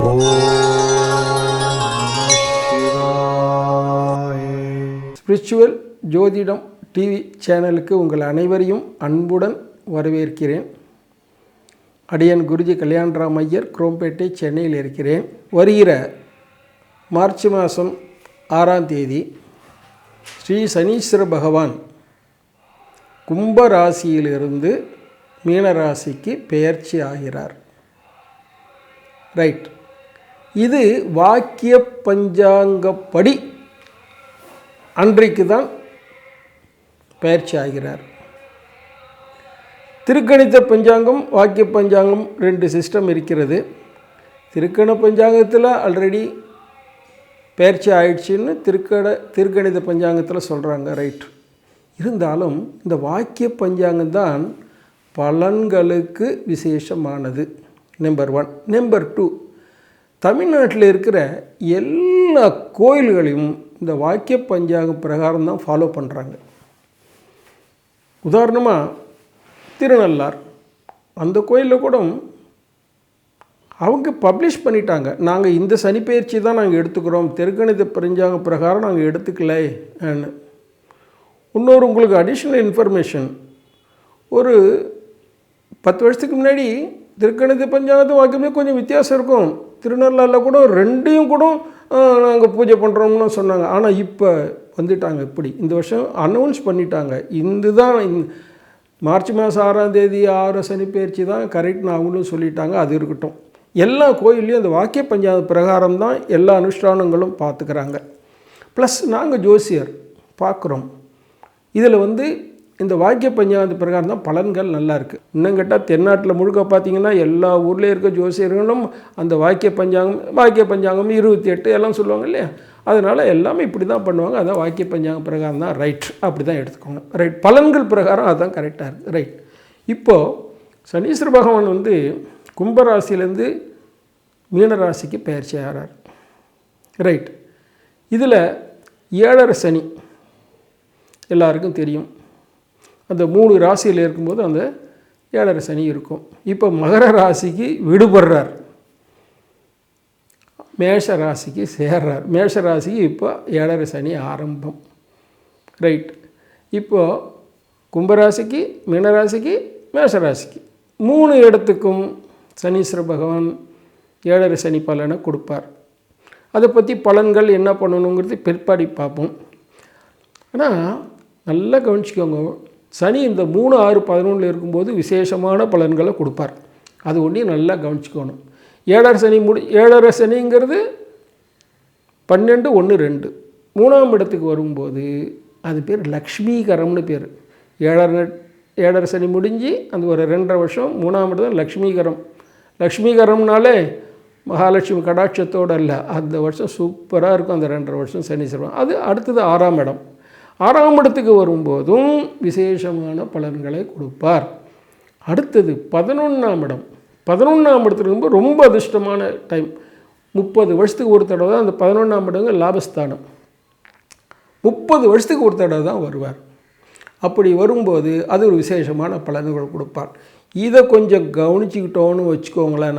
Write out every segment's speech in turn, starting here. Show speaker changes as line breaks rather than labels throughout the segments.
ஓம் சிவாய. ஸ்பிரிச்சுவல் ஜோதிடம் டிவி சேனலுக்கு உங்கள் அனைவரையும் அன்புடன் வரவேற்கிறேன். அடியன் குருஜி கல்யாணராம் ஐயர், குரோம்பேட்டை, சென்னையில் இருக்கிறேன். வருகிற மார்ச் மாதம் 6ஆம் தேதி ஸ்ரீ சனீஸ்வர பகவான் கும்பராசியிலிருந்து மீனராசிக்கு பெயர்ச்சி ஆகிறார். ரைட். இது வாக்கிய பஞ்சாங்கப்படி அன்றைக்கு தான் பெயர்ச்சி ஆகிறார். திருக்கணித பஞ்சாங்கம், வாக்கிய பஞ்சாங்கம், 2 சிஸ்டம் இருக்கிறது. திருக்கண பஞ்சாங்கத்தில் ஆல்ரெடி பெயர்ச்சி ஆயிடுச்சுன்னு திருக்கணித பஞ்சாங்கத்தில் சொல்கிறாங்க. ரைட். இருந்தாலும் இந்த வாக்கிய பஞ்சாங்கம் தான் பலன்களுக்கு விசேஷமானது. நம்பர் 1. நம்பர் 2, தமிழ்நாட்டில் இருக்கிற எல்லா கோயில்களையும் இந்த வாக்கிய பஞ்சாங்க பிரகாரம் தான் ஃபாலோ பண்ணுறாங்க. உதாரணமாக திருநள்ளார், அந்த கோயிலில் கூட அவங்க பப்ளிஷ் பண்ணிட்டாங்க, நாங்கள் இந்த சனிப்பெயர்ச்சி தான் நாங்கள் எடுத்துக்கிறோம், திருக்கணித பஞ்சாங்க பிரகாரம் நாங்கள் எடுத்துக்கல. இன்னொரு உங்களுக்கு அடிஷ்னல் இன்ஃபர்மேஷன், ஒரு 10 வருஷத்துக்கு முன்னாடி திருக்கணித பஞ்சாங்கத்து வாக்கியமே கொஞ்சம் வித்தியாசம் இருக்கும். திருநள்ளாறில் கூட 2ஐயும் கூட நாங்கள் பூஜை பண்ணுறோம்னு சொன்னாங்க. ஆனால் இப்போ வந்துட்டாங்க. இப்படி இந்த வருஷம் அனௌன்ஸ் பண்ணிட்டாங்க, இதுதான் மார்ச் மாதம் 6ஆம் தேதி 6 சனிப்பெயர்ச்சி தான் கரெக்ட்னு அவங்களும் சொல்லிட்டாங்க. அது இருக்கட்டும். எல்லா கோயில்லையும் அந்த வாக்கிய பஞ்சாங்க பிரகாரம் தான் எல்லா அனுஷ்டானங்களும் பார்த்துக்கிறாங்க. ப்ளஸ் நாங்கள் ஜோசியர் பார்க்குறோம். இதில் இந்த வாக்கிய பஞ்சாங்க பிரகாரம் தான் பலன்கள் நல்லா இருக்குது. இன்னும் கேட்டால் தென்னாட்டில் முழுக்க பார்த்திங்கன்னா எல்லா ஊர்லேயும் இருக்க ஜோசியர்களும் அந்த வாக்கிய பஞ்சாங்கம் 28 எல்லாம் சொல்லுவாங்க இல்லையா, அதனால் எல்லாமே இப்படி தான் பண்ணுவாங்க. அதான் வாக்கிய பஞ்சாங்க பிரகாரம் தான் ரைட், அப்படி தான் எடுத்துக்கோங்க. ரைட். பலன்கள் பிரகாரம் அதுதான் கரெக்டாக இருக்குது. ரைட். இப்போது சனீஸ்வர பகவான் கும்பராசிலேருந்து மீனராசிக்கு பெயர்ச்சி ஆகிறார். ரைட். இதில் 7.5 சனி எல்லாருக்கும் தெரியும். அந்த 3 ராசியில் இருக்கும்போது அந்த 7.5 சனி இருக்கும். இப்போ மகர ராசிக்கு விடுபடுறார், மேஷ ராசிக்கு சேர்றார். மேஷ ராசிக்கு இப்போ 7.5 சனி ஆரம்பம். ரைட். இப்போது கும்பராசிக்கு, மீனராசிக்கு, மேஷராசிக்கு 3 இடத்துக்கும் சனீஸ்வர பகவான் 7.5 சனி பலனை கொடுப்பார். அதை பற்றி பலன்கள் என்ன பண்ணணுங்கிறது பிற்பாடி பார்ப்போம். ஆனால் நல்லா கவனிச்சிக்கோங்க, சனி இந்த 3, 6, 11 இருக்கும்போது விசேஷமான பலன்களை கொடுப்பார். அது ஒன்றையும் நல்லா கவனிச்சிக்கணும். 7.5 சனி 7.5 சனிங்கிறது 12, 1, 2 3ஆம் இடத்துக்கு வரும்போது அது பேர் லக்ஷ்மீகரம்னு பேர். 7.5 சனி முடிஞ்சு அந்த ஒரு 2.5 வருஷம் 3ஆம் இடம் தான் லக்ஷ்மீகரம். லக்ஷ்மீகரம்னாலே மகாலட்சுமி கடாட்சத்தோடு இல்லை, அந்த வருஷம் சூப்பராக இருக்கும். அந்த 2.5 வருஷம் சனீஸ்வரன். அது அடுத்தது 6ஆம் இடம். 6ஆம் இடத்துக்கு வரும்போதும் விசேஷமான பலன்களை கொடுப்பார். அடுத்தது 11ஆம் இடம். 11ஆம் இடத்துக்கு வரும்போது ரொம்ப அதிர்ஷ்டமான டைம். 30 வருஷத்துக்கு ஒரு தடவை தான் அந்த 11ஆம் இடங்க லாபஸ்தானம். 30 வருஷத்துக்கு ஒரு தடவை தான் வருவார். அப்படி வரும்போது அது ஒரு விசேஷமான பலன்கள் கொடுப்பார். இதை கொஞ்சம் கவனிச்சுக்கிட்டோன்னு வச்சுக்கோங்களேன்.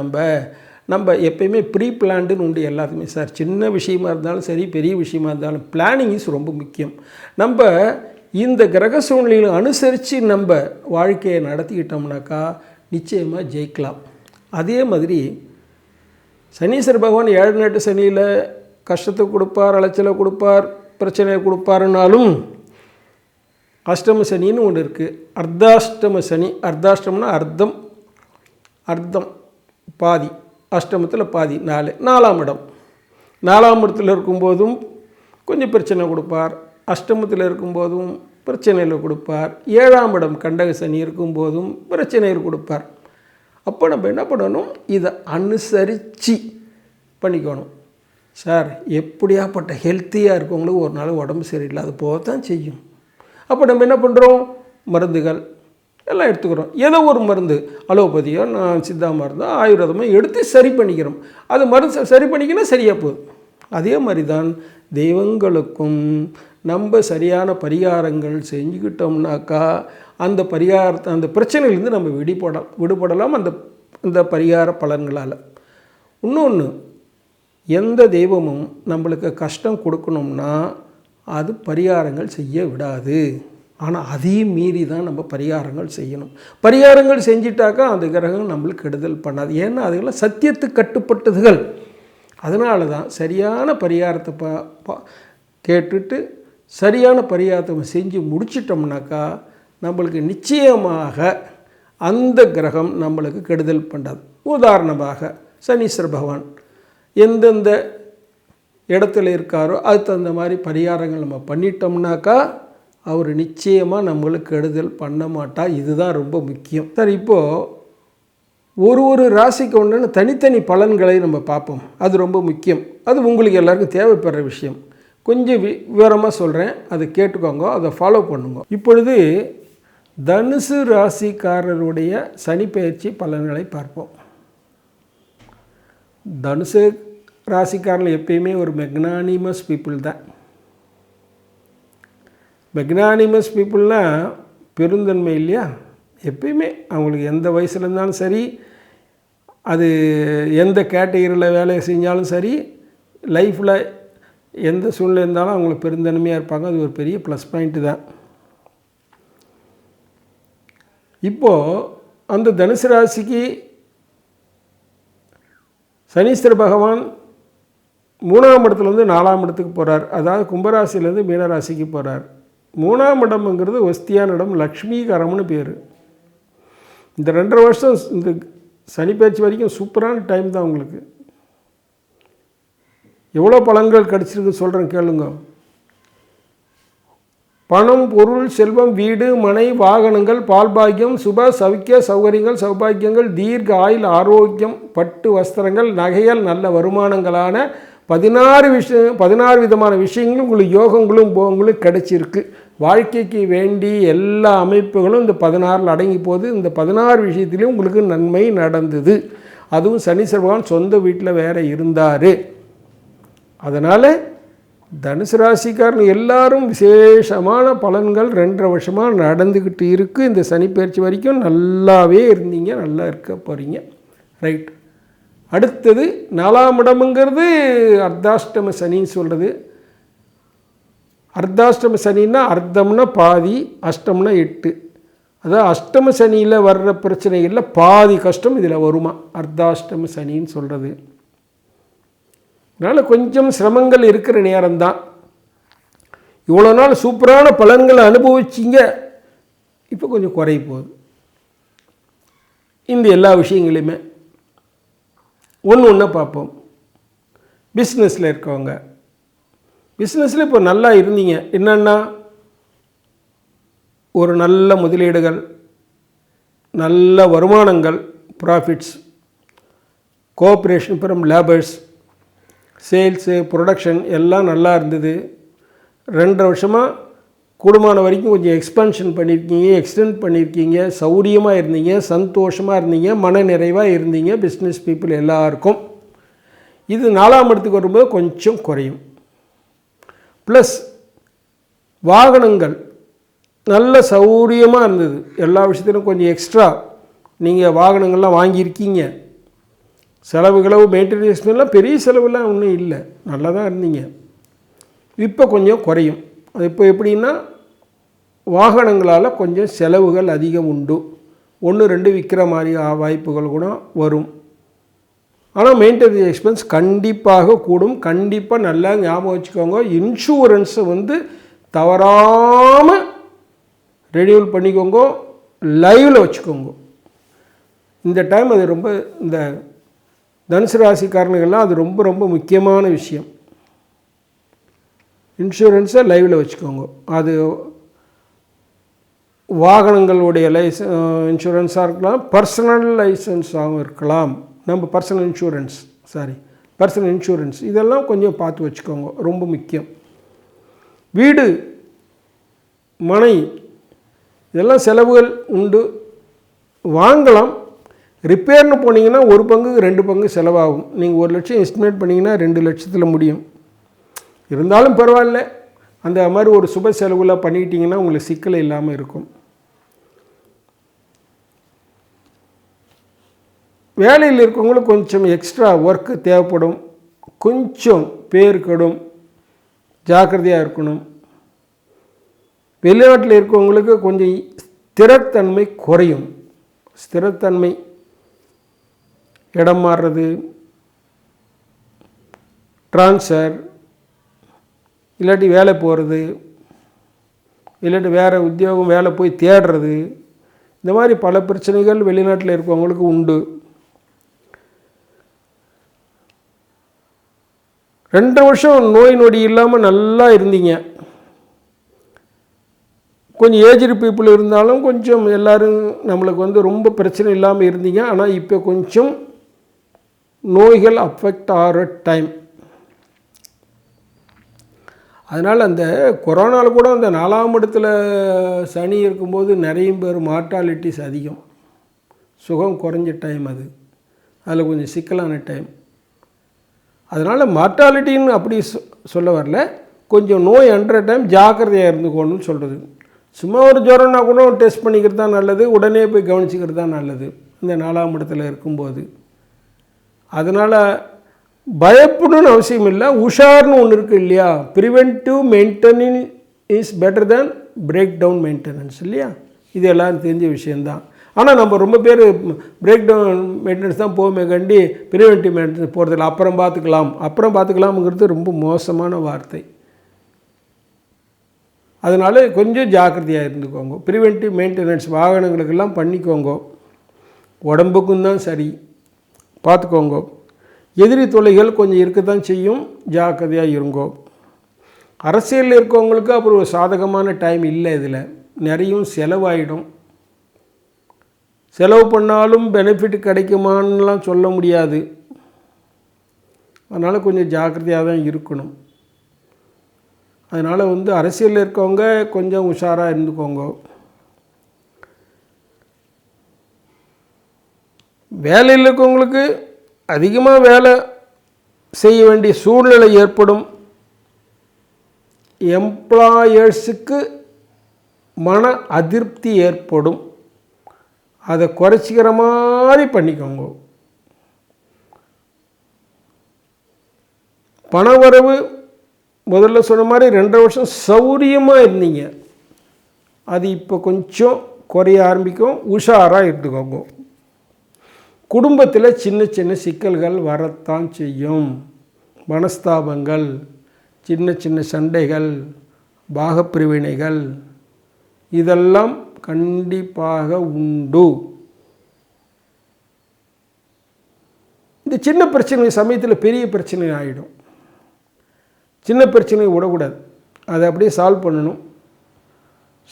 நம்ம எப்பயுமே ப்ரீ பிளான்டுன்னு உண்டு எல்லாத்துக்குமே சார். சின்ன விஷயமா இருந்தாலும் சரி, பெரிய விஷயமா இருந்தாலும் பிளானிங் இஸ் ரொம்ப முக்கியம். நம்ம இந்த கிரக சூழ்நிலைகளை அனுசரித்து நம்ம வாழ்க்கையை நடத்திக்கிட்டோம்னாக்கா நிச்சயமாக ஜெயிக்கலாம். அதே மாதிரி சனீஸ்வர பகவான் 7.8 சனியில் கஷ்டத்தை கொடுப்பார், அலைச்சலை கொடுப்பார், பிரச்சனையை கொடுப்பாருனாலும் அஷ்டம சனின்னு ஒன்று இருக்குது. அர்த்தாஷ்டம சனி. அர்த்தாஷ்டமம்னா அர்த்தம் பாதி, அஷ்டமத்தில் பாதி 4. 4ஆம் இடம். 4ஆம் இடத்தில் இருக்கும்போதும் கொஞ்சம் பிரச்சனை கொடுப்பார், அஷ்டமத்தில் இருக்கும்போதும் பிரச்சனையில் கொடுப்பார், 7ஆம் இடம் கண்டக சனி இருக்கும்போதும் பிரச்சனைகள் கொடுப்பார். அப்போ நம்ம என்ன பண்ணணும், இதை அனுசரித்து பண்ணிக்கணும். சார், எப்படியாப்பட்ட ஹெல்த்தியாக இருக்கவங்களுக்கு ஒரு நாள் உடம்பு சரியில்லை, அது போக தான் செய்யும். அப்போ நம்ம என்ன பண்ணுறோம், மருந்துகள் எல்லாம் எடுத்துக்கிறோம். ஏதோ ஒரு மருந்து, அலோபதியோ சித்தா மருந்தோ ஆயுர்வேதமோ எடுத்து சரி பண்ணிக்கிறோம். அது மருந்து சரி பண்ணிக்கினா சரியாக போகுது. அதே மாதிரி தான் தெய்வங்களுக்கும் நம்ம சரியான பரிகாரங்கள் செஞ்சுக்கிட்டோம்னாக்கா அந்த பிரச்சனையிலேருந்து நம்ம விடுபடலாம் அந்த பரிகார பலன்களால். இன்னொன்று, எந்த தெய்வமும் நம்மளுக்கு கஷ்டம் கொடுக்கணும்னா அது பரிகாரங்கள் செய்ய விடாது. ஆனால் அதையும் மீறி தான் நம்ம பரிகாரங்கள் செய்யணும். பரிகாரங்கள் செஞ்சிட்டாக்கா அந்த கிரகம் நம்மளுக்கு கெடுதல் பண்ணாது. ஏன்னா அதுக்கெல்லாம் சத்தியத்துக்கு கட்டுப்பட்டதுகள். அதனால தான் சரியான பரிகாரத்தை கேட்டுட்டு சரியான பரிகாரத்தை செஞ்சு முடிச்சிட்டோம்னாக்கா நம்மளுக்கு நிச்சயமாக அந்த கிரகம் நம்மளுக்கு கெடுதல் பண்ணாது. உதாரணமாக சனீஸ்வர பகவான் எந்தெந்த இடத்துல இருக்காரோ அதுக்கு தகுந்த மாதிரி பரிகாரங்கள் நம்ம பண்ணிட்டோம்னாக்கா அவர் நிச்சயமாக நம்மளுக்கு கெடுதல் பண்ண மாட்டார். இதுதான் ரொம்ப முக்கியம். சரி, இப்போது ஒரு ராசிக்கு ஒன்று தனித்தனி பலன்களை நம்ம பார்ப்போம். அது ரொம்ப முக்கியம். அது உங்களுக்கு எல்லாருக்கும் தேவைப்படுற விஷயம். கொஞ்சம் விவரமாக சொல்கிறேன், அதை கேட்டுக்கோங்க, அதை ஃபாலோ பண்ணுங்க. இப்பொழுது தனுசு ராசிக்காரருடைய சனி பெயர்ச்சி பலன்களை பார்ப்போம். தனுசு ராசிக்காரர்கள் எப்பயுமே ஒரு மெக்னானிமஸ் பீப்புள் தான். மெக்னானிமஸ் பீப்புள்னால் பெருந்தன்மை இல்லையா? எப்பயுமே அவங்களுக்கு எந்த வயசில் இருந்தாலும் சரி, அது எந்த கேட்டகரியில் வேலை செஞ்சாலும் சரி, லைஃப்பில் எந்த சூழ்நிலை இருந்தாலும் அவங்களுக்கு பெருந்தன்மையாக இருப்பாங்க. அது ஒரு பெரிய ப்ளஸ் பாயிண்ட்டு தான். இப்போது அந்த தனுசு ராசிக்கு சனீஸ்வர பகவான் 3ஆம் இடத்துலேருந்து 4ஆம் இடத்துக்கு போகிறார். அதாவது கும்பராசிலேருந்து மீனராசிக்கு போகிறார். 3ஆம் இடம்ங்கிறது வஸ்தியான இடம், லக்ஷ்மிகரம்னு பேர். இந்த 2.5 வருஷம் இந்த சனி பயிற்சி வரைக்கும் சூப்பரான டைம் தான் உங்களுக்கு. எவ்வளோ பலன்கள் கிடச்சிருக்கு சொல்கிறேன் கேளுங்க. பணம், பொருள், செல்வம், வீடு, மனை, வாகனங்கள், பால்பாக்கியம், சுப சௌக்கிய சௌகரியங்கள், சௌபாக்கியங்கள், தீர்க்க ஆயுள், ஆரோக்கியம், பட்டு வஸ்திரங்கள், நகைகள், நல்ல வருமானங்களான 16 விதமான விஷயங்களும் உங்களுக்கு யோகங்களும் போகங்களும் கிடைச்சிருக்கு. வாழ்க்கைக்கு வேண்டி எல்லா அமைப்புகளும் இந்த 16 அடங்கி போகுது. இந்த 16 விஷயத்துலேயும் உங்களுக்கு நன்மை நடந்தது. அதுவும் சனீஸ்வர பகவான் சொந்த வீட்டில் வேறு இருந்தார். அதனால் தனுசு ராசிக்காரன் எல்லாரும் விசேஷமான பலன்கள் 2.5 வருஷமாக நடந்துக்கிட்டு இருக்குது. இந்த சனி பயிற்சி வரைக்கும் நல்லாவே இருந்தீங்க, நல்லா இருக்க போகிறீங்க. ரைட். அடுத்தது 4ஆம் இடம்ங்கிறது அர்த்தாஷ்டம சனின்னு சொல்கிறது. அர்த்தாஷ்டம சனின்னா அர்த்தம்னா பாதி, அஷ்டம்னா 8. அதாவது அஷ்டம சனியில் வர்ற பிரச்சனைகளில் பாதி கஷ்டம் இதில் வருமா, அர்த்தாஷ்டம சனின்னு சொல்கிறது. அதனால் கொஞ்சம் சிரமங்கள் இருக்கிற நேரம்தான். இவ்வளோ நாள் சூப்பரான பலன்களை அனுபவிச்சிங்க, இப்போ கொஞ்சம் குறைய போகுது. இந்த எல்லா விஷயங்களையுமே ஒன்று பார்ப்போம். பிஸ்னஸில் இருக்கவங்க, பிஸ்னஸில் இப்போ நல்லா இருந்தீங்க. என்னென்னா ஒரு நல்ல முதலீடுகள், நல்ல வருமானங்கள், profits, cooperation from labours, sales, production எல்லாம் நல்லா இருந்தது. 2.5 வருஷமாக கூடுமான வரைக்கும் கொஞ்சம் எக்ஸ்பென்ஷன் பண்ணியிருக்கீங்க, எக்ஸ்டெண்ட் பண்ணியிருக்கீங்க, சௌரியமாக இருந்தீங்க, சந்தோஷமாக இருந்தீங்க, மன நிறைவாக இருந்தீங்க. பிஸ்னஸ் பீப்புள் எல்லாருக்கும் இது 4ஆம் இடத்துக்கு வரும்போது கொஞ்சம் குறையும். ப்ளஸ் வாகனங்கள் நல்ல சௌரியமாக இருந்தது. எல்லா விஷயத்திலும் கொஞ்சம் எக்ஸ்ட்ரா நீங்கள் வாகனங்கள்லாம் வாங்கியிருக்கீங்க. செலவு மெயின்டெனன்ஸ்லாம் பெரிய செலவுலாம் ஒன்றும் இல்லை, நல்லா தான் இருந்தீங்க. இப்போ கொஞ்சம் குறையும். அது இப்போ எப்படின்னா வாகனங்களால் கொஞ்சம் செலவுகள் அதிகம் உண்டு. 1-2 விற்கிற மாதிரி வாய்ப்புகள் கூட வரும். ஆனால் மெயின்டெனன்ஸ் எக்ஸ்பென்ஸ் கண்டிப்பாக கூடும். கண்டிப்பாக நல்லா ஞாபகம் வச்சுக்கோங்க. இன்சூரன்ஸை தவறாமல் ரெனியூவல் பண்ணிக்கோங்க, லைவில் வச்சுக்கோங்க. இந்த டைம் அது ரொம்ப, இந்த தனுசு ராசிக்காரனுங்கள்லாம் அது ரொம்ப ரொம்ப முக்கியமான விஷயம். இன்சூரன்ஸை லைவில் வச்சுக்கோங்க. அது வாகனங்களுடைய இன்சூரன்ஸாக இருக்கலாம், பர்சனல் லைசன்ஸாகவும் இருக்கலாம். நம்ம பர்சனல் இன்சூரன்ஸ் இதெல்லாம் கொஞ்சம் பார்த்து வச்சுக்கோங்க, ரொம்ப முக்கியம். வீடு, மனை இதெல்லாம் செலவுகள் உண்டு, வாங்கலாம். ரிப்பேர்னு போனீங்கன்னா 1 பங்கு 2 பங்கு செலவாகும். நீங்கள் 1 லட்சம் எஸ்டிமேட் பண்ணிங்கன்னா 2 லட்சத்தில் முடியும். இருந்தாலும் பரவாயில்ல, அந்த மாதிரி ஒரு சுப செலவில் பண்ணிக்கிட்டிங்கன்னா உங்களுக்கு சிக்கல் இல்லாமல் இருக்கும். வேலையில் இருக்கவங்களுக்கு கொஞ்சம் எக்ஸ்ட்ரா ஒர்க்கு தேவைப்படும். கொஞ்சம் பேர் கெடும், ஜாக்கிரதையாக இருக்கணும். வெளிநாட்டில் இருக்கவங்களுக்கு கொஞ்சம் ஸ்திரத்தன்மை குறையும். ஸ்திரத்தன்மை, இடம் மாறுறது, ட்ரான்ஸ்ஃபர், இல்லாட்டி வேலை போகிறது, இல்லாட்டி வேறு உத்தியோகம் வேலை போய் தேடுறது, இந்த மாதிரி பல பிரச்சனைகள் வெளிநாட்டில் இருக்கவங்களுக்கு உண்டு. 2 வருஷம் நோய் நொடி இல்லாமல் நல்லா இருந்தீங்க. கொஞ்சம் ஏஜ்டு பீப்புள் இருந்தாலும் கொஞ்சம் எல்லோரும் நம்மளுக்கு ரொம்ப பிரச்சனை இல்லாமல் இருந்தீங்க. ஆனால் இப்போ கொஞ்சம் நோய்கள் அஃபெக்ட் ஆகிற டைம். அதனால் அந்த கொரோனாவில் கூட அந்த 4ஆம் இடத்துல சனி இருக்கும்போது நிறைய பேர் மார்ட்டாலிட்டிஸ் அதிகம். சுகம் குறைஞ்ச டைம் அது. அதில் கொஞ்சம் சிக்கலான டைம். அதனால் மார்ட்டாலிட்டின்னு அப்படி சொல்ல வரல, கொஞ்சம் நோய் அன்ற டைம் ஜாக்கிரதையாக இருந்துக்கணும்னு சொல்கிறது. சும்மா ஒரு ஜுரம்னா கூட டெஸ்ட் பண்ணிக்கிறது தான் நல்லது, உடனே போய் கவனிச்சிக்கிறது தான் நல்லது இந்த 4ஆம் இடத்துல இருக்கும்போது. அதனால் பயப்படணும்னு அவசியம் இல்லை. உஷார்னு ஒன்று இருக்குது இல்லையா, preventive maintenance is better than break down maintenance இல்லையா, இது எல்லோரும் தெரிஞ்ச விஷயந்தான். ஆனால் நம்ம ரொம்ப பேர் பிரேக் டவுன் மெயின்டெனன்ஸ் தான் போகுமே கண்டி ப்ரிவென்டிவ் மெயின்டெனன்ஸ் போகிறதில்ல. அப்புறம் பார்த்துக்கலாம்ங்கிறது ரொம்ப மோசமான வார்த்தை. அதனால் கொஞ்சம் ஜாக்கிரதையாக இருந்துக்கோங்க. ப்ரிவென்டிவ் மெயின்டெனன்ஸ் வாகனங்களுக்கெல்லாம் பண்ணிக்கோங்க. உடம்புக்கும் தான் சரி, பார்த்துக்கோங்க. எதிரி தொல்லைகள் கொஞ்சம் இருக்க தான் செய்யும், ஜாக்கிரதையாக இருங்கோ. அரசியலில் இருக்கவங்களுக்கு அப்புறம் ஒரு சாதகமான டைம் இல்லை. இதில் நிறையும் செலவாயிடும். செலவு பண்ணாலும் பெனிஃபிட் கிடைக்குமான்னுலாம் சொல்ல முடியாது. அதனால் கொஞ்சம் ஜாக்கிரதையாக தான் இருக்கணும். அதனால் அரசியலில் இருக்கவங்க கொஞ்சம் உஷாராக இருந்துக்கோங்க. வேலையில் இருக்கவங்களுக்கு அதிகமாக வேலை செய்ய வேண்டிய சூழ்நிலை ஏற்படும். எம்ப்ளாயர்ஸுக்கு மன அதிருப்தி ஏற்படும். அதை குறைச்சிக்கிற மாதிரி பண்ணிக்கோங்க. பண வரவு முதல்ல சொன்ன மாதிரி 2 வருஷம் சௌரியமாக இருந்தீங்க, அது இப்போ கொஞ்சம் குறைய ஆரம்பிக்கும். உஷாராக இருந்துக்கோங்க. குடும்பத்தில் சின்ன சின்ன சிக்கல்கள் வரத்தான் செய்யும். மனஸ்தாபங்கள், சின்ன சின்ன சண்டைகள், பாகப்பிரிவினைகள், இதெல்லாம் கண்டிப்பாக உண்டு. இந்த சின்ன பிரச்சனை சமயத்தில் பெரிய பிரச்சனை ஆகிடும். சின்ன பிரச்சனையை விடக்கூடாது, அதை அப்படியே சால்வ் பண்ணணும்.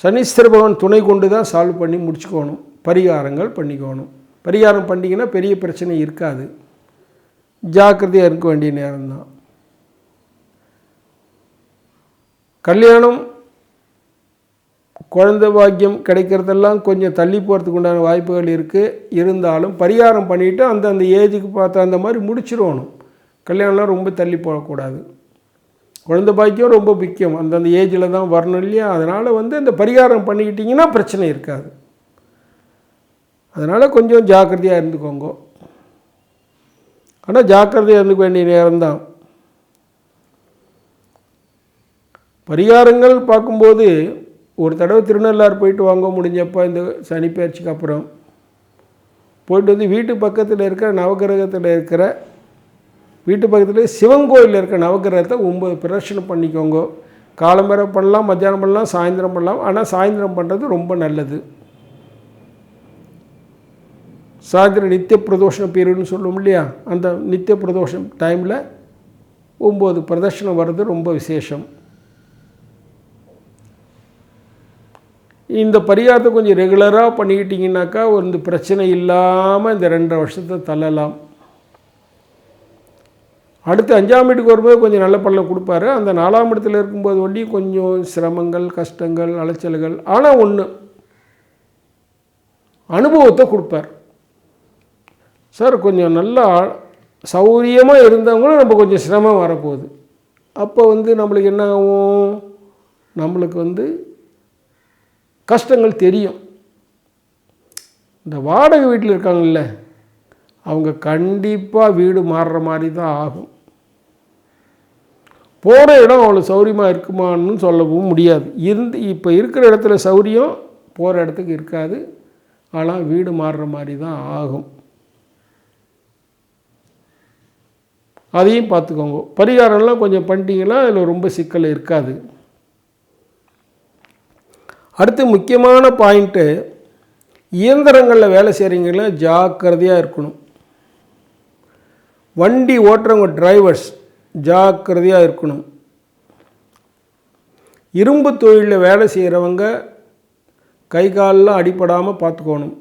சனீஸ்வர பகவான் துணை கொண்டு தான் சால்வ் பண்ணி முடிச்சுக்கணும். பரிகாரங்கள் பண்ணிக்கணும். பரிகாரம் பண்ணிங்கன்னா பெரிய பிரச்சனை இருக்காது. ஜாக்கிரதையாக இருக்க வேண்டிய நேரம்தான். கல்யாணம், குழந்தை பாக்கியம் கிடைக்கிறதெல்லாம் கொஞ்சம் தள்ளி போகிறதுக்கு உண்டான வாய்ப்புகள் இருக்குது. இருந்தாலும் பரிகாரம் பண்ணிவிட்டு அந்த ஏஜுக்கு பார்த்து அந்த மாதிரி முடிச்சிடணும். கல்யாணம்லாம் ரொம்ப தள்ளி போகக்கூடாது. குழந்தை பாக்கியம் ரொம்ப முக்கியம், அந்தந்த ஏஜில் தான் வரணும் இல்லையா. அதனால் இந்த பரிகாரம் பண்ணிக்கிட்டிங்கன்னா பிரச்சனை இருக்காது. அதனால் கொஞ்சம் ஜாக்கிரதையாக இருந்துக்கோங்க. ஆனால் ஜாக்கிரதையாக இருந்துக்க வேண்டிய நேரம்தான். பரிகாரங்கள் பார்க்கும்போது ஒரு தடவை திருநள்ளாறு போயிட்டு வாங்க முடிஞ்சப்போ இந்த சனிப்பெயர்ச்சிக்கு அப்புறம் போயிட்டு வீட்டு பக்கத்தில் இருக்கிற நவகிரகத்தில் இருக்கிற வீட்டு பக்கத்தில் சிவன் கோயிலில் இருக்கிற நவகிரகத்தை 9 பிரதட்சணம் பண்ணிக்கோங்க. காலம்பரை பண்ணலாம், மத்தியானம் பண்ணலாம், சாயந்தரம் பண்ணலாம். ஆனால் சாயந்தரம் பண்ணுறது ரொம்ப நல்லது. சாயந்தரம் நித்திய பிரதோஷம் பீரியட்னு சொல்லுவோம் இல்லையா, அந்த நித்திய பிரதோஷம் டைமில் 9 பிரதட்சணம் வர்றது ரொம்ப விசேஷம். இந்த பரிகாரத்தை கொஞ்சம் ரெகுலராக பண்ணிக்கிட்டிங்கனாக்கா இந்த பிரச்சனை இல்லாமல் இந்த 2 வருஷத்தை தள்ளலாம். அடுத்து 5ஆம் வீட்டுக்கு வரும்போது கொஞ்சம் நல்ல பலனை கொடுப்பாரு. அந்த 4ஆம் இடத்துல இருக்கும்போது ஒண்டி கொஞ்சம் சிரமங்கள், கஷ்டங்கள், அலைச்சல்கள். ஆனால் ஒன்று, அனுபவத்தை கொடுப்பார். சார் கொஞ்சம் நல்லா சௌரியமாக இருந்தவங்களும் நம்ம கொஞ்சம் சிரமம் வரப்போகுது. அப்போ நம்மளுக்கு என்ன ஆகும், நம்மளுக்கு கஷ்டங்கள் தெரியும். இந்த வாடகை வீட்டில் இருக்காங்கல்ல, அவங்க கண்டிப்பாக வீடு மாறுற மாதிரி தான் ஆகும். போகிற இடம் அவ்வளோ சௌரியமாக இருக்குமான்னு சொல்லவும் முடியாது. இப்போ இருக்கிற இடத்துல சௌரியம் போகிற இடத்துக்கு இருக்காது. ஆனால் வீடு மாறுற மாதிரி தான் ஆகும். அதையும் பார்த்துக்கோங்க. பரிகாரம்லாம் கொஞ்சம் பண்ணிட்டீங்கன்னா அதில் ரொம்ப சிக்கல் இருக்காது. அடுத்து முக்கியமான பாயிண்ட்டு, இயந்திரங்களில் வேலை செய்கிறீங்கள ஜாக்கிரதையாக இருக்கணும். வண்டி ஓட்டுறவங்க டிரைவர்ஸ் ஜாக்கிரதையாக இருக்கணும். இரும்பு தொழிலில் வேலை செய்கிறவங்க கை காலெலாம் அடிபடாமல் பார்த்துக்கணும்.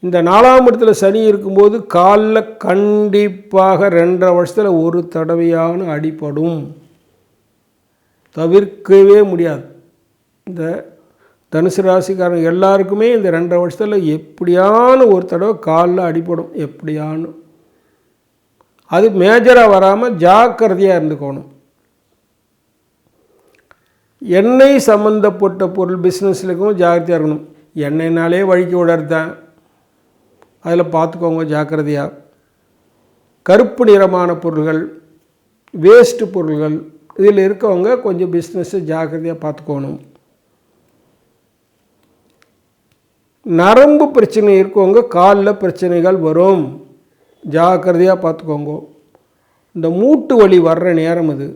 இந்த 4ஆம் இடத்துல சனி இருக்கும்போது காலில் கண்டிப்பாக 2.5 வருஷத்தில் ஒரு தடவையான அடிபடும், தவிர்க்கவே முடியாது. இந்த தனுசு ராசிக்காரங்க எல்லாருக்குமே இந்த 2.5 வருஷத்தில் எப்படியான ஒரு தடவை காலில் அடிபடும், எப்படியானு. அது மேஜராக வராமல் ஜாக்கிரதையாக இருந்துக்கணும். எண்ணெய் சம்மந்தப்பட்ட பொருள் பிஸ்னஸ்லுக்கும் ஜாக்கிரதையாக இருக்கணும். எண்ணெய்னாலே வழிக்கு விடறதான், அதில் பார்த்துக்கோங்க ஜாக்கிரதையாக. கருப்பு நிறமான பொருள்கள், வேஸ்ட்டு பொருள்கள், இதில் இருக்கவங்க கொஞ்சம் பிஸ்னஸ்ஸை ஜாக்கிரதையாக பார்த்துக்கணும். நரம்பு பிரச்சனை இருக்கவங்க காலில் பிரச்சனைகள் வரும், ஜாக்கிரதையாக பார்த்துக்கோங்க. இந்த மூட்டு வலி வர்ற நேரம் அது.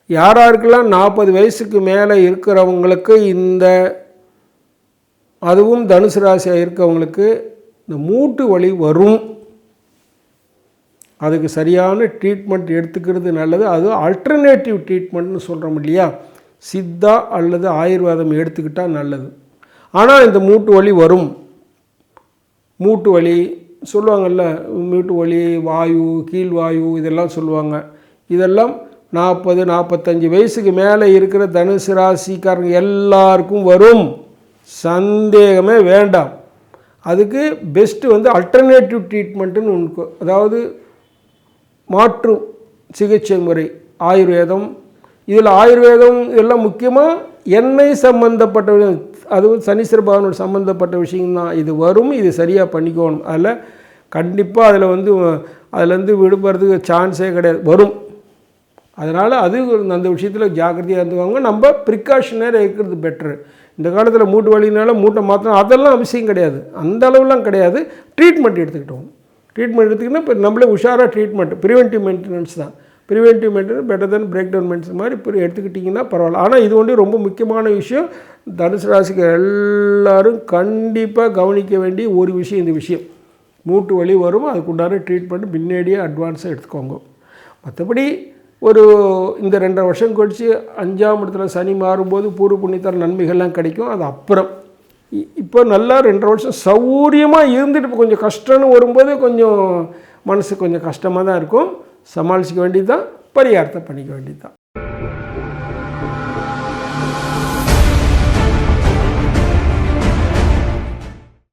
யாராருக்கெல்லாம் 40 வயசுக்கு மேலே இருக்கிறவங்களுக்கு அதுவும் தனுசு ராசியாக இருக்கவங்களுக்கு இந்த மூட்டு வலி வரும். அதுக்கு சரியான ட்ரீட்மெண்ட் எடுத்துக்கிறது நல்லது. அது ஆல்டர்னேட்டிவ் ட்ரீட்மெண்ட்னு சொல்கிறோம் இல்லையா, சித்தா அல்லது ஆயுர்வேதம் எடுத்துக்கிட்டால் நல்லது. ஆனால் இந்த மூட்டு வலி வரும். மூட்டு வலி சொல்லுவாங்கள்ல, மூட்டு வலி, வாயு, கீழ்வாயு, இதெல்லாம் சொல்லுவாங்க. இதெல்லாம் 40-45 வயசுக்கு மேலே இருக்கிற தனுசு ராசிக்காரங்க எல்லாருக்கும் வரும், சந்தேகமே வேண்டாம். அதுக்கு பெஸ்ட்டு அல்டர்னேட்டிவ் ட்ரீட்மெண்ட்டுன்னு ஒன்று, அதாவது மாற்று சிகிச்சை முறை ஆயுர்வேதம். இதில் ஆயுர்வேதம் இதெல்லாம் முக்கியமாக எண்ணெய் சம்மந்தப்பட்ட, அதுவும் சனீஸ்வர பகவானோட சம்மந்தப்பட்ட விஷயம்தான். இது வரும், இது சரியாக பண்ணிக்கணும். அதில் கண்டிப்பாக அதுலேருந்து விடுபடுறதுக்கு சான்ஸே கிடையாது, வரும். அதனால் அது அந்த விஷயத்தில் ஜாக்கிரதையாக இருந்துவாங்க. நம்ம ப்ரிகாஷனராக இருக்கிறது பெட்ரு. இந்த காலத்தில் மூட்டு வலினால மூட்டை மாற்றணும் அதெல்லாம் அவசியம் கிடையாது, அந்த அளவுலாம் கிடையாது. ட்ரீட்மெண்ட் எடுத்துக்கிட்டோம். ட்ரீட்மெண்ட் எடுத்துக்கிட்டால் இப்போ நம்மளே உஷாராக ட்ரீட்மெண்ட், ப்ரிவென்டிவ் மெயின்டெனன்ஸ் தான். ப்ரிவென்டிவ் மெயின்டெனன்ஸ் பெட்டர் தென் பிரேக் டவுன் மெயின்டெனன்ஸ் மாதிரி இப்போ எடுத்துக்கிட்டிங்கன்னா பரவாயில்ல. ஆனால் இது ரொம்ப முக்கியமான விஷயம். தனுசு ராசிக்கு எல்லோரும் கண்டிப்பாக கவனிக்க வேண்டிய ஒரு விஷயம் இந்த விஷயம். மூட்டு வலி வரும், அதுக்குண்டான ட்ரீட்மெண்ட் முன்னாடியே அட்வான்ஸாக எடுத்துக்கோங்க. மற்றபடி இந்த 2.5 வருஷம் கழித்து 5ஆம் இடத்துல சனி மாறும்போது பூர்வ புண்ணியத்தால் நன்மைகள்லாம் கிடைக்கும். அது அப்புறம் இப்போ நல்லா 2.5 வருஷம் சௌரியமாக இருந்துட்டு இப்போ கொஞ்சம் கஷ்டம்னு வரும்போது கொஞ்சம் மனசு கொஞ்சம் கஷ்டமாக தான் இருக்கும். சமாளிச்சிக்க வேண்டியது தான், பரிகாரத்தை பண்ணிக்க வேண்டியது தான்.